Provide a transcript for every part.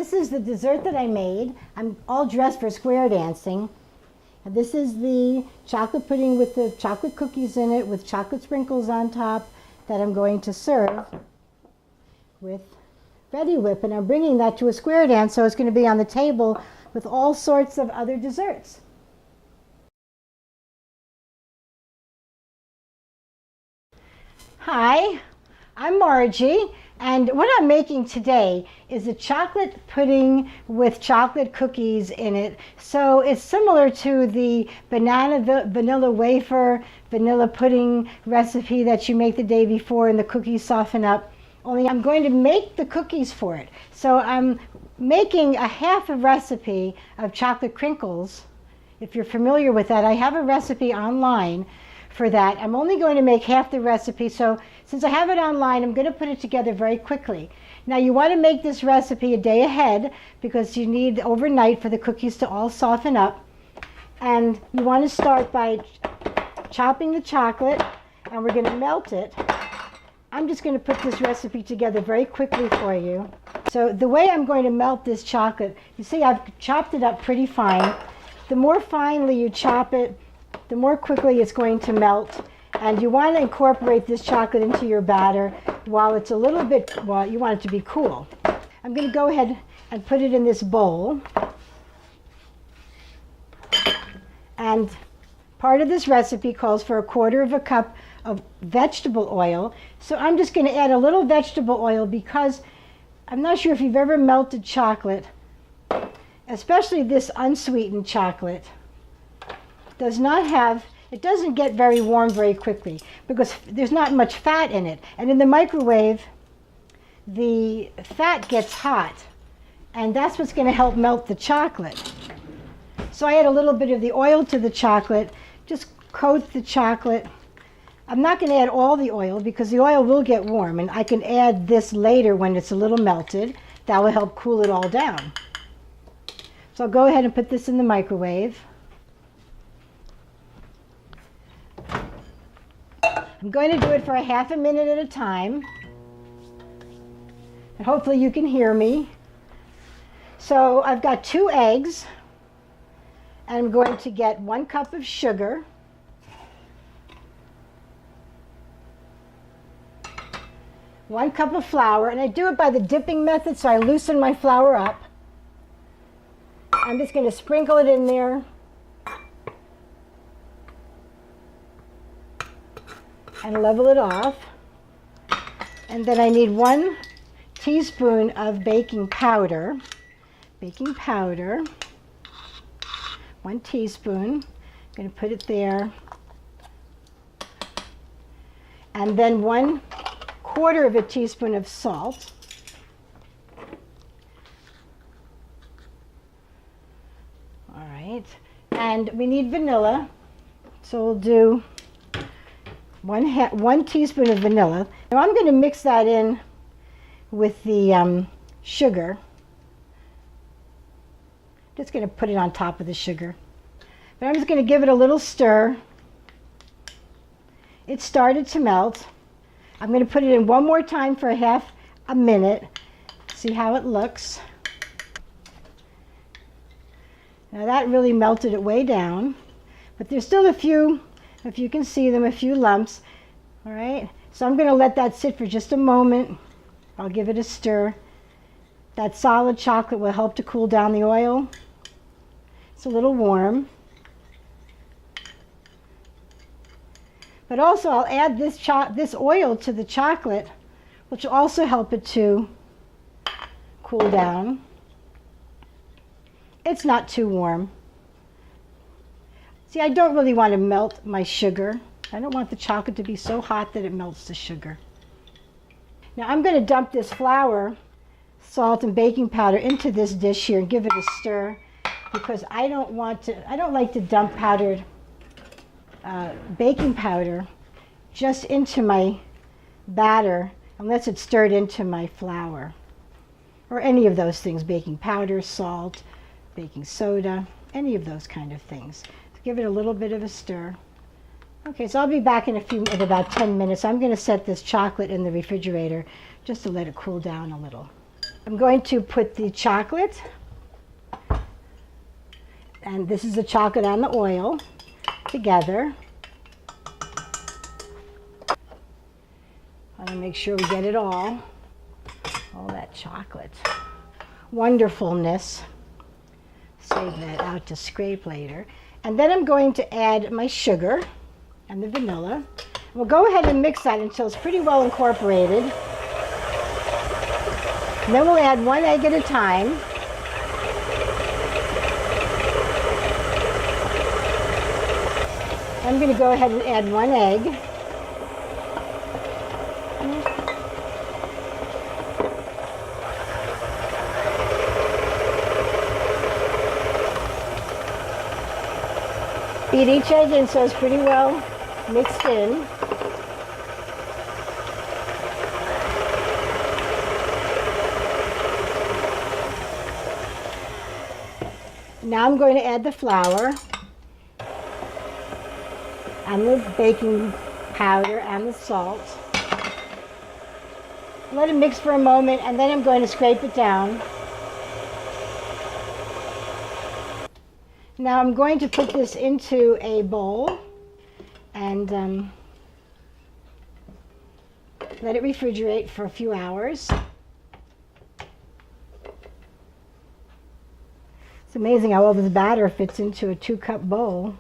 this is the dessert that I made. I'm all dressed for square dancing. And this is the chocolate pudding with the chocolate cookies in it with chocolate sprinkles on top that I'm going to serve with Ready Whip. And I'm bringing that to a square dance, so it's going to be on the table with all sorts of other desserts. Hi, I'm Margie, and what I'm making today is a chocolate pudding with chocolate cookies in it. So it's similar to the vanilla wafer, vanilla pudding recipe that you make the day before and the cookies soften up. Only I'm going to make the cookies for it. So I'm making a half a recipe of chocolate crinkles. If you're familiar with that, I have a recipe online for that. I'm only going to make half the recipe, so since I have it online, I'm going to put it together very quickly. Now you want to make this recipe a day ahead because you need overnight for the cookies to all soften up. And you want to start by chopping the chocolate, and we're going to melt it. I'm just going to put this recipe together very quickly for you. So the way I'm going to melt this chocolate, you see I've chopped it up pretty fine. The more finely you chop it, the more quickly it's going to melt. And you want to incorporate this chocolate into your batter while it's a little bit, well, you want it to be cool. I'm going to go ahead and put it in this bowl. And part of this recipe calls for 1/4 cup of vegetable oil. So I'm just going to add a little vegetable oil because I'm not sure if you've ever melted chocolate, especially this unsweetened chocolate. It doesn't get very warm very quickly because there's not much fat in it. And in the microwave, the fat gets hot, and that's what's going to help melt the chocolate. So I add a little bit of the oil to the chocolate, just coat the chocolate. I'm not going to add all the oil because the oil will get warm, and I can add this later when it's a little melted. That will help cool it all down. So I'll go ahead and put this in the microwave. I'm going to do it for a half a minute at a time, and hopefully you can hear me. So I've got 2 eggs, and I'm going to get 1 cup of sugar, 1 cup of flour, and I do it by the dipping method, so I loosen my flour up. I'm just going to sprinkle it in there. And level it off. And then I need 1 teaspoon of baking powder. 1 teaspoon. I'm going to put it there. And then 1/4 teaspoon of salt. All right. And we need vanilla. So we'll do 1 teaspoon of vanilla. Now I'm going to mix that in with the sugar. Just going to put it on top of the sugar. But I'm just going to give it a little stir. It started to melt. I'm going to put it in one more time for half a minute. See how it looks. Now that really melted it way down. But there's still a few, if you can see them, a few lumps. All right, so I'm going to let that sit for just a moment. I'll give it a stir. That solid chocolate will help to cool down the oil. It's a little warm. But also I'll add this oil to the chocolate, which will also help it to cool down. It's not too warm. See, I don't really want to melt my sugar. I don't want the chocolate to be so hot that it melts the sugar. Now I'm going to dump this flour, salt, and baking powder into this dish here and give it a stir because I don't like to dump powdered baking powder just into my batter unless it's stirred into my flour or any of those things, baking powder, salt, baking soda, any of those kind of things. Give it a little bit of a stir. Okay, so I'll be back in about 10 minutes. I'm going to set this chocolate in the refrigerator just to let it cool down a little. I'm going to put the chocolate, and this is the chocolate and the oil together. I want to make sure we get it all that chocolate. Wonderfulness. Save that out to scrape later. And then I'm going to add my sugar and the vanilla. We'll go ahead and mix that until it's pretty well incorporated. And then we'll add 1 egg at a time. I'm going to go ahead and add 1 egg. Beat each egg in so it's pretty well mixed in. Now I'm going to add the flour and the baking powder and the salt. Let it mix for a moment, and then I'm going to scrape it down. Now I'm going to put this into a bowl and let it refrigerate for a few hours. It's amazing how all this batter fits into a 2-cup bowl.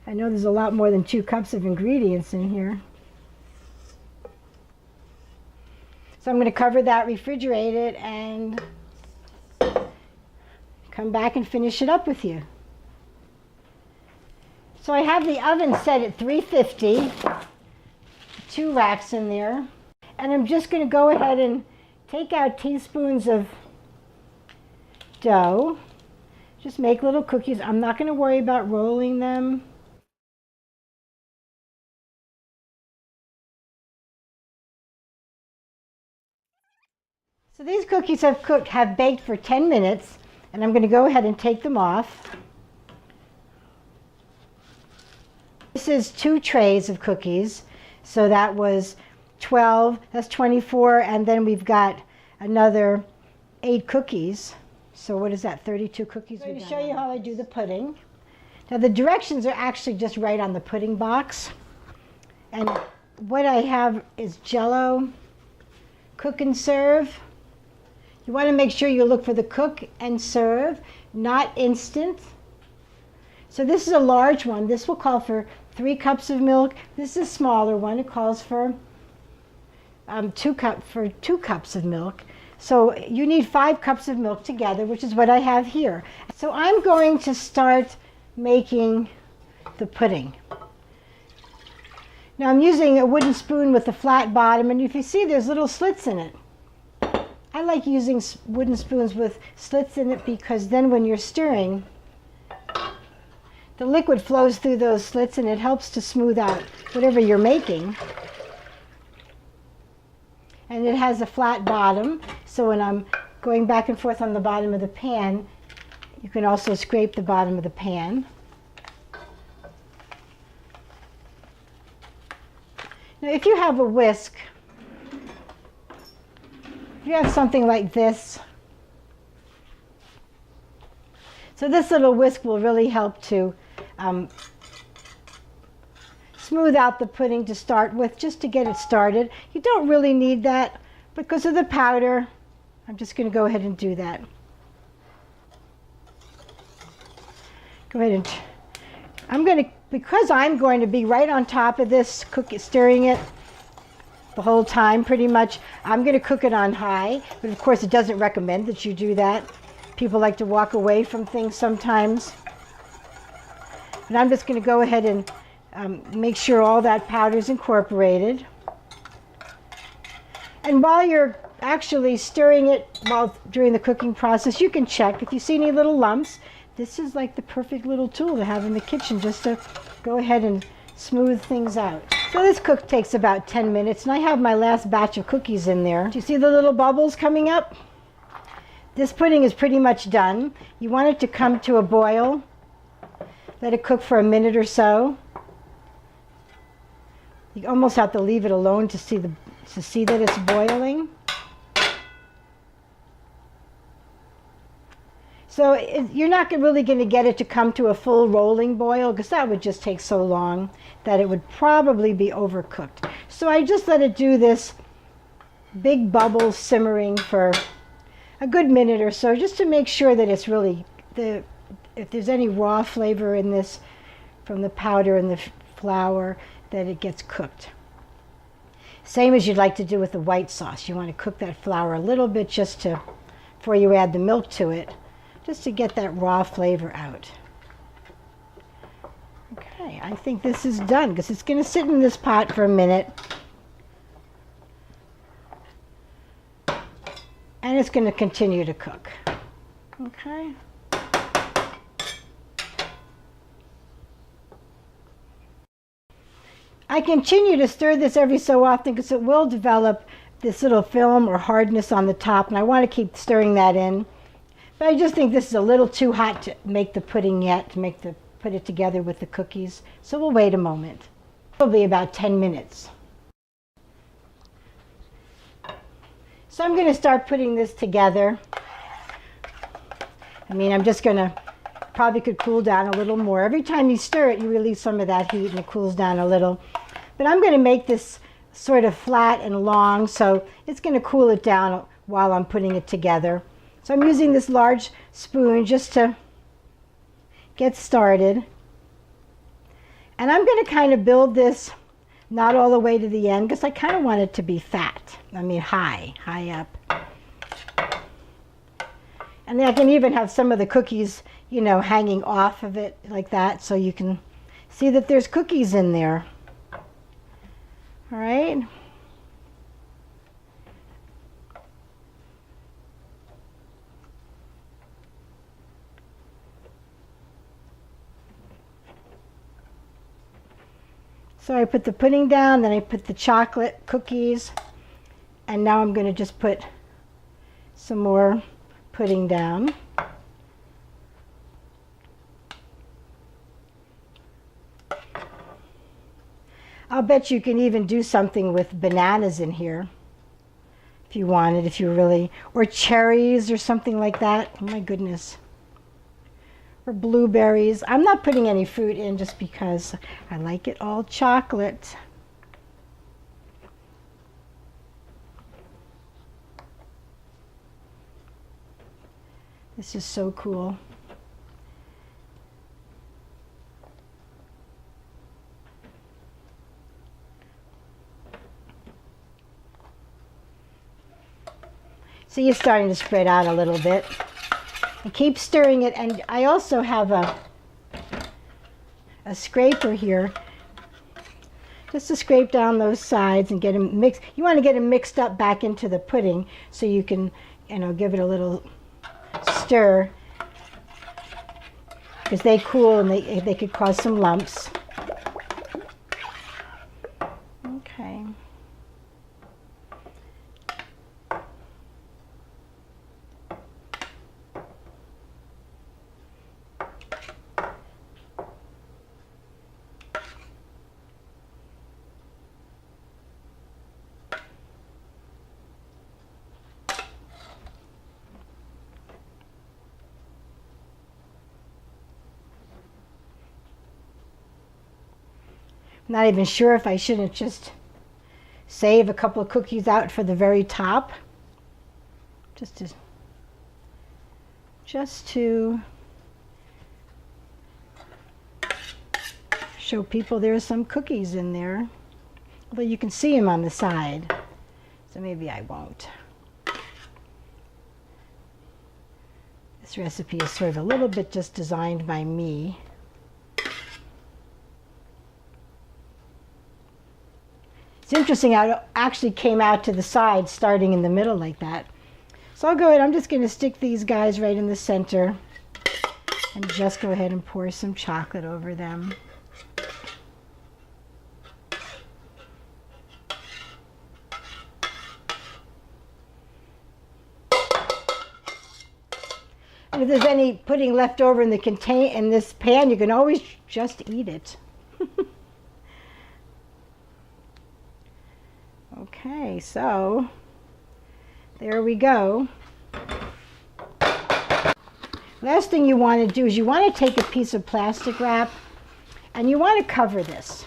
I know there's a lot more than 2 cups of ingredients in here. So I'm going to cover that, refrigerate it, and come back and finish it up with you. So I have the oven set at 350, 2 racks in there, and I'm just going to go ahead and take out teaspoons of dough. Just make little cookies. I'm not going to worry about rolling them. So these cookies have baked for 10 minutes, and I'm going to go ahead and take them off. This is 2 trays of cookies, so that was 12, that's 24, and then we've got another 8 cookies. So what is that, 32 cookies? I'm going to show you how I do the pudding. Now the directions are actually just right on the pudding box. And what I have is Jell-O cook and serve. You want to make sure you look for the cook and serve, not instant. So this is a large one. This will call for 3 cups of milk. This is a smaller one. It calls for 2 cups of milk. So you need 5 cups of milk together, which is what I have here. So I'm going to start making the pudding. Now I'm using a wooden spoon with a flat bottom, and if you see, there's little slits in it. I like using wooden spoons with slits in it because then when you're stirring, the liquid flows through those slits and it helps to smooth out whatever you're making. And it has a flat bottom, so when I'm going back and forth on the bottom of the pan, you can also scrape the bottom of the pan. Now if you have a whisk, if you have something like this, so this little whisk will really help to smooth out the pudding to start with, just to get it started. You don't really need that because of the powder. I'm just going to go ahead and do that. Go ahead and because I'm going to be right on top of this, stirring it the whole time pretty much, I'm going to cook it on high, but of course it doesn't recommend that you do that. People like to walk away from things sometimes. But I'm just going to go ahead and make sure all that powder is incorporated. And while you're actually stirring it during the cooking process, you can check if you see any little lumps. This is like the perfect little tool to have in the kitchen just to go ahead and smooth things out. So this cook takes about 10 minutes, and I have my last batch of cookies in there. Do you see the little bubbles coming up? This pudding is pretty much done. You want it to come to a boil. Let it cook for a minute or so. You almost have to leave it alone to see that it's boiling. So you're not really going to get it to come to a full rolling boil because that would just take so long that it would probably be overcooked. So I just let it do this big bubble simmering for a good minute or so just to make sure that it's really, if there's any raw flavor in this from the powder and the flour, that it gets cooked. Same as you'd like to do with the white sauce. You want to cook that flour a little bit just to, before you add the milk to it, just to get that raw flavor out. Okay, I think this is done because it's going to sit in this pot for a minute. And it's going to continue to cook. Okay. I continue to stir this every so often because it will develop this little film or hardness on the top, and I want to keep stirring that in. But I just think this is a little too hot to make the pudding yet, to put it together with the cookies. So we'll wait a moment. Probably about 10 minutes. So I'm going to start putting this together. I mean, I'm just going to, probably could cool down a little more. Every time you stir it, you release some of that heat and it cools down a little. But I'm going to make this sort of flat and long, so it's going to cool it down while I'm putting it together. So I'm using this large spoon just to get started. And I'm going to kind of build this not all the way to the end because I kind of want it to be fat. I mean high up. And then I can even have some of the cookies, you know, hanging off of it like that so you can see that there's cookies in there. All right. So I put the pudding down, then I put the chocolate cookies, and now I'm going to just put some more pudding down. I'll bet you can even do something with bananas in here if you wanted, if you really, or cherries or something like that. Oh my goodness. Or blueberries. I'm not putting any fruit in just because I like it all chocolate. This is so cool. See, it's starting to spread out a little bit. And keep stirring it, and I also have a scraper here just to scrape down those sides and get them mixed. You want to get them mixed up back into the pudding so you can, you know, give it a little stir because they cool and they could cause some lumps. Okay. Not even sure if I shouldn't just save a couple of cookies out for the very top, just to show people there's some cookies in there. Although you can see them on the side, so maybe I won't. This recipe is sort of a little bit just designed by me. It's interesting how it actually came out to the side, starting in the middle like that. So I'll go ahead, I'm just going to stick these guys right in the center and just go ahead and pour some chocolate over them. And if there's any pudding left over in this pan, you can always just eat it. Okay, so there we go. Last thing you want to do is you want to take a piece of plastic wrap and you want to cover this.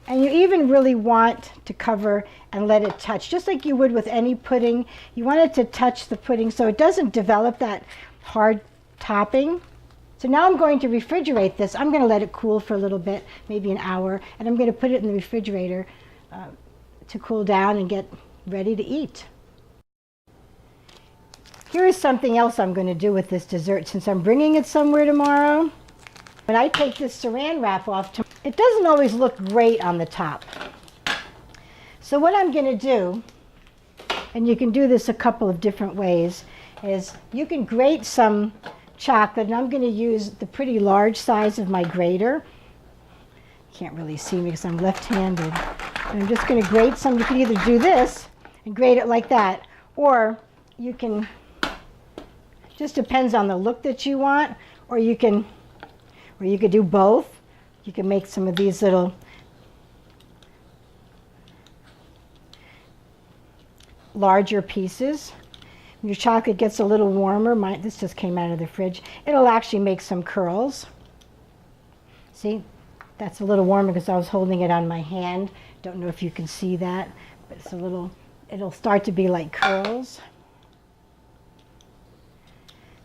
And you even really want to cover and let it touch, just like you would with any pudding. You want it to touch the pudding so it doesn't develop that hard topping. So now I'm going to refrigerate this. I'm going to let it cool for a little bit, maybe an hour, and I'm going to put it in the refrigerator to cool down and get ready to eat. Here is something else I'm going to do with this dessert since I'm bringing it somewhere tomorrow. When I take this saran wrap off, it doesn't always look great on the top. So what I'm going to do, and you can do this a couple of different ways, is you can grate some chocolate, and I'm going to use the pretty large size of my grater. You can't really see me because I'm left-handed. And I'm just going to grate some. You can either do this and grate it like that, or you can, just depends on the look that you want, or you could do both. You can make some of these little larger pieces. When your chocolate gets a little warmer, this just came out of the fridge, it'll actually make some curls. See, that's a little warmer because I was holding it on my hand. Don't know if you can see that, but it's a little, it'll start to be like curls.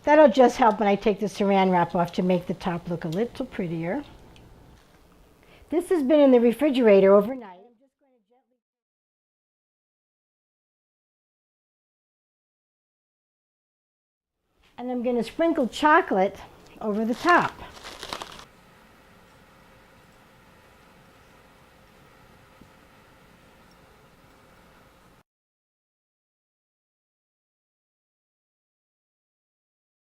That'll just help when I take the saran wrap off to make the top look a little prettier. This has been in the refrigerator overnight. And I'm going to sprinkle chocolate over the top.